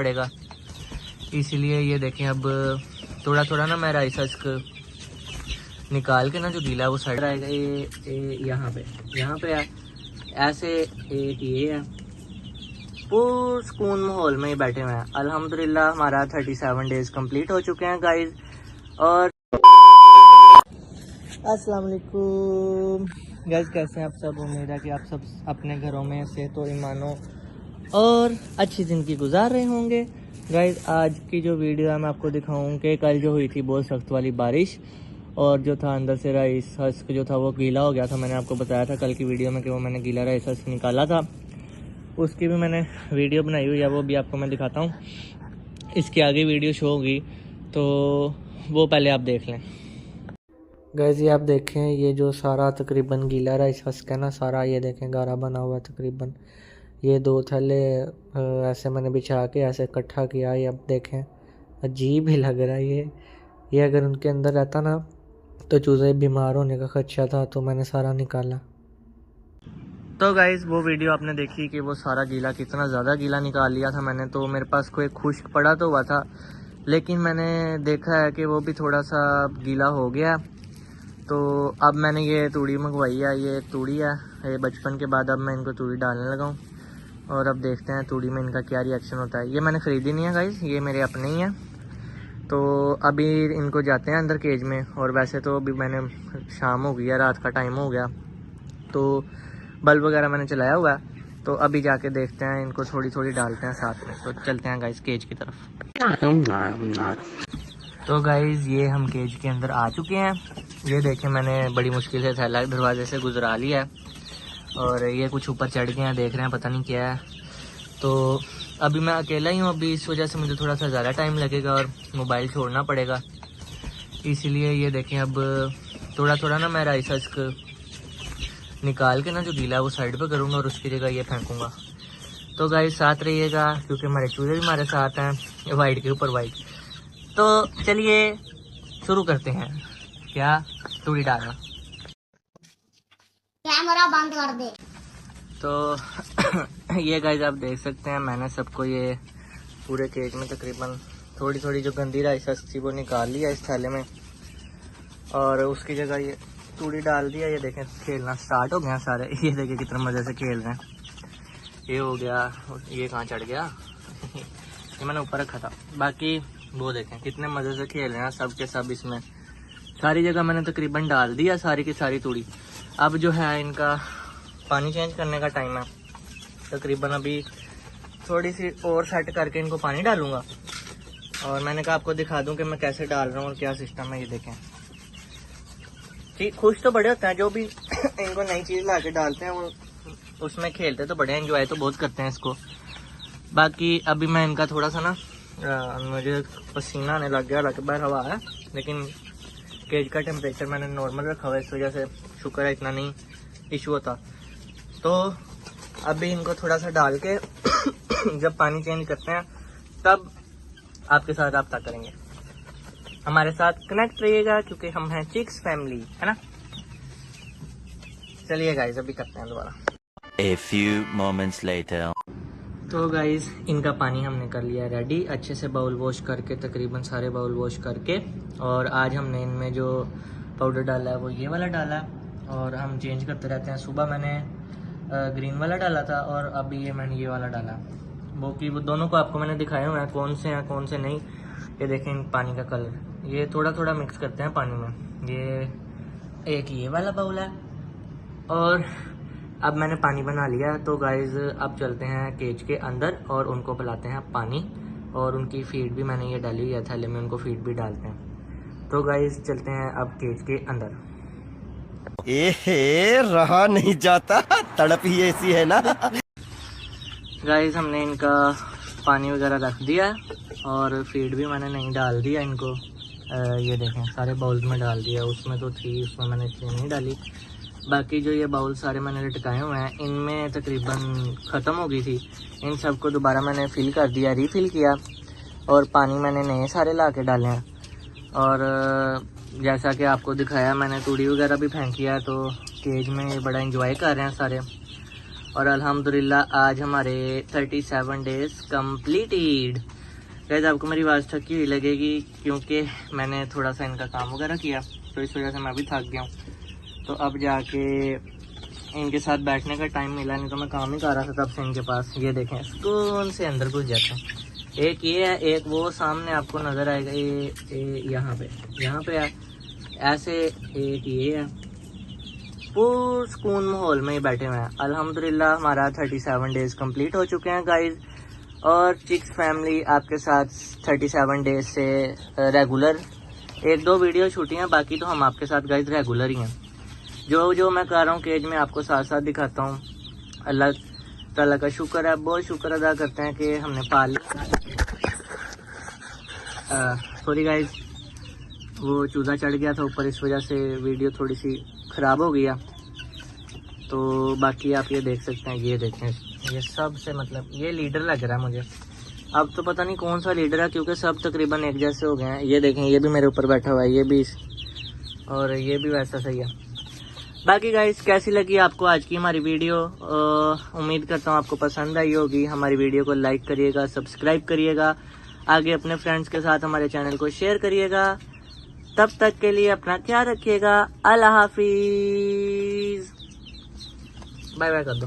पड़ेगा, इसीलिए ये देखें अब थोड़ा थोड़ा ना मैं राइस निकाल के ना जो गीला है वो साइड आएगा। ये यहाँ पे है, ऐसे एक ये है, पूरे सुकून माहौल में ही बैठे हुए हैं। अल्हम्दुलिल्लाह हमारा 37 डेज कंप्लीट हो चुके हैं गाइज। और अस्सलाम वालेकुम गाइज, कैसे हैं आप सब? उम्मीद है कि आप सब अपने घरों में सेहत और ईमानों और अच्छी ज़िंदगी गुजार रहे होंगे। गाइज आज की जो वीडियो है मैं आपको दिखाऊं कि कल जो हुई थी बहुत सख्त वाली बारिश, और जो था अंदर से राइस हस्क जो था वो गीला हो गया था। मैंने आपको बताया था कल की वीडियो में कि वो मैंने गीला राइस हस्क निकाला था, उसकी भी मैंने वीडियो बनाई हुई है, वो भी आपको मैं दिखाता हूँ। इसके आगे वीडियो शो होगी तो वो पहले आप देख लें। गाइस ये आप देखें, ये जो सारा तकरीबन गीला राइस हस्क है ना, सारा ये देखें गारा बना हुआ है तकरीबन। ये 2 थैले ऐसे मैंने बिछा के ऐसे इकट्ठा किया। ये अब देखें अजीब ही लग रहा है ये अगर उनके अंदर रहता ना तो चूज़े बीमार होने का खदशा था, तो मैंने सारा निकाला। तो गाइज़ वो वीडियो आपने देखी कि वो सारा गीला, कितना ज़्यादा गीला निकाल लिया था मैंने। तो मेरे पास कोई खुश्क पड़ा तो हुआ था, लेकिन मैंने देखा है कि वो भी थोड़ा सा गीला हो गया। तो अब मैंने ये तूड़ी मंगवाई है, ये तूड़ी है, ये बचपन के बाद अब मैं इनको तूड़ी डालने लगा हूँ। और अब देखते हैं तूड़ी में इनका क्या रिएक्शन होता है। ये मैंने ख़रीदी नहीं है गाइज़, ये मेरे अपने ही हैं। तो अभी इनको जाते हैं अंदर केज में। और वैसे तो अभी मैंने शाम हो गई है, रात का टाइम हो गया, तो बल्ब वगैरह मैंने चलाया हुआ है। तो अभी जाके देखते हैं, इनको थोड़ी थोड़ी डालते हैं साथ में। तो चलते हैं गाइस केज की तरफ। तो गाइस ये हम केज के अंदर आ चुके हैं। ये देखें मैंने बड़ी मुश्किल से थैला दरवाजे से गुजरा लिया है, और ये कुछ ऊपर चढ़ गए हैं, देख रहे हैं पता नहीं क्या है। तो अभी मैं अकेला ही हूँ, अभी इस वजह से मुझे थोड़ा सा ज़्यादा टाइम लगेगा और मोबाइल छोड़ना पड़ेगा, इसीलिए ये देखें अब थोड़ा थोड़ा ना मैं राइस हस्क निकाल के ना जो गीला है वो साइड पे करूँगा और उसकी जगह ये फेंकूँगा। तो गाइस साथ रहिएगा क्योंकि हमारे चूजे भी हमारे साथ हैं, वाइट के ऊपर वाइट। तो चलिए शुरू करते हैं। क्या तूड़ी डालना, कैमरा बंद कर दे। तो ये गाइस आप देख सकते हैं, मैंने सबको ये पूरे केक में तकरीबन थोड़ी थोड़ी जो गंदी राइस हस्क थी वो निकाल लिया इस थैले में, और उसकी जगह ये तूड़ी डाल दिया। ये देखें खेलना स्टार्ट हो गया सारे, ये देखें कितने मज़े से खेल रहे हैं। ये हो गया, ये कहाँ चढ़ गया ये मैंने ऊपर रखा था। बाकी वो देखें कितने मज़े से खेल रहे हैं सब के सब। इसमें सारी जगह मैंने तकरीबन डाल दिया सारी की सारी तूड़ी। अब जो है इनका पानी चेंज करने का टाइम है, तकरीबन अभी थोड़ी सी और सेट करके इनको पानी डालूंगा। और मैंने कहा आपको दिखा दूं कि मैं कैसे डाल रहा हूँ और क्या सिस्टम है। ये देखें ठीक, खुश तो बड़े होते हैं जो भी इनको नई चीज़ ला के डालते हैं, वो उसमें खेलते तो बड़े, एंजॉय तो बहुत करते हैं इसको। बाकी अभी मैं इनका थोड़ा सा ना मुझे पसीना आने लग गया, हालांकि बाहर हवा है, लेकिन केज का टेम्परेचर मैंने नॉर्मल रखा हुआ है, इस वजह से शुक्र है इतना नहीं इशू होता। तो अभी इनको थोड़ा सा डाल के जब पानी चेंज करते हैं तब आपके साथ रब्ता करेंगे। हमारे साथ कनेक्ट रहिएगा क्योंकि हम हैं चिक्स फैमिली, है ना। चलिए गाइस अभी करते हैं दोबारा। A few moments later. तो गाइस इनका पानी हमने कर लिया रेडी, अच्छे से बाउल वॉश करके, तकरीबन सारे बाउल वॉश करके। और आज हमने इनमें जो पाउडर डाला है वो ये वाला डाला है, और हम चेंज करते रहते हैं। सुबह मैंने ग्रीन वाला डाला था और अभी ये मैंने ये वाला डाला। वो दोनों को आपको मैंने दिखाया हुआ है कौन से हैं कौन से नहीं। ये देखें पानी का कलर, ये थोड़ा थोड़ा मिक्स करते हैं पानी में। ये एक ये वाला बाउल है, और अब मैंने पानी बना लिया। तो गाइज अब चलते हैं केज के अंदर और उनको पिलाते हैं पानी, और उनकी फीड भी मैंने ये डाली हुई है थैले में, उनको फीड भी डालते हैं। तो गाइज चलते हैं अब केज के अंदर। रहा नहीं जाता, तड़प ही ऐसी है ना। गाइज हमने इनका पानी वगैरह रख दिया है, और फीड भी मैंने नहीं डाल दिया इनको। ये देखें सारे बाउल्स में डाल दिया, उसमें तो थी, उसमें मैंने इसलिए नहीं डाली। बाकी जो ये बाउल सारे मैंने लटकाए हुए हैं, इनमें तकरीबन ख़त्म हो गई थी। इन सबको दोबारा मैंने फिल कर दिया, रीफिल किया, और पानी मैंने नए सारे ला के डाले हैं। और जैसा कि आपको दिखाया, मैंने तूड़ी वगैरह भी फेंकी है। तो केज में ये बड़ा एंजॉय कर रहे हैं सारे। और अल्हम्दुलिल्लाह आज हमारे 37 डेज़ कम्प्लीटेड। गाइस आपको मेरी आवाज़ थकी हुई लगेगी क्योंकि मैंने थोड़ा सा इनका काम वगैरह किया, तो इस वजह से मैं भी थक गया हूँ। तो अब जाके इनके साथ बैठने का टाइम मिला, नहीं तो मैं काम ही कर रहा था तब से इनके पास। ये देखें सुकून से अंदर घुस जाते हैं। एक ये है, एक वो सामने आपको नज़र आएगा, ये यहाँ पे है ऐसे, एक ये है। पूर सुकून माहौल में ही बैठे हुए हैं। अल्हम्दुलिल्लाह हमारा 37 डेज़ कंप्लीट हो चुके हैं गाइस, और चिक्स फैमिली आपके साथ 37 डेज से रेगुलर 1-2 वीडियो शूटी हैं, बाकी तो हम आपके साथ गाइस रेगुलर ही हैं। जो मैं कर रहा हूँ केज में आपको साथ साथ दिखाता हूँ। अल्लाह ताला का शुक्र है, बहुत शुक्र अदा करते हैं कि हमने पाल सॉरी गाइस, वो चूजा चढ़ गया था ऊपर, इस वजह से वीडियो थोड़ी सी ख़राब हो गया। तो बाकी आप ये देख सकते हैं, ये देखें, ये सब से मतलब ये लीडर लग रहा है मुझे। अब तो पता नहीं कौन सा लीडर है क्योंकि सब तकरीबन एक जैसे हो गए हैं। ये देखें, ये भी मेरे ऊपर बैठा हुआ है, ये भी, और ये भी वैसा सही है। बाकी गाइस कैसी लगी आपको आज की हमारी वीडियो? उम्मीद करता हूँ आपको पसंद आई होगी। हमारी वीडियो को लाइक करिएगा, सब्सक्राइब करिएगा, आगे अपने फ्रेंड्स के साथ हमारे चैनल को शेयर करिएगा। तब तक के लिए अपना ख्याल रखिएगा। अल्लाह हाफिज, बाय बाय कर दो।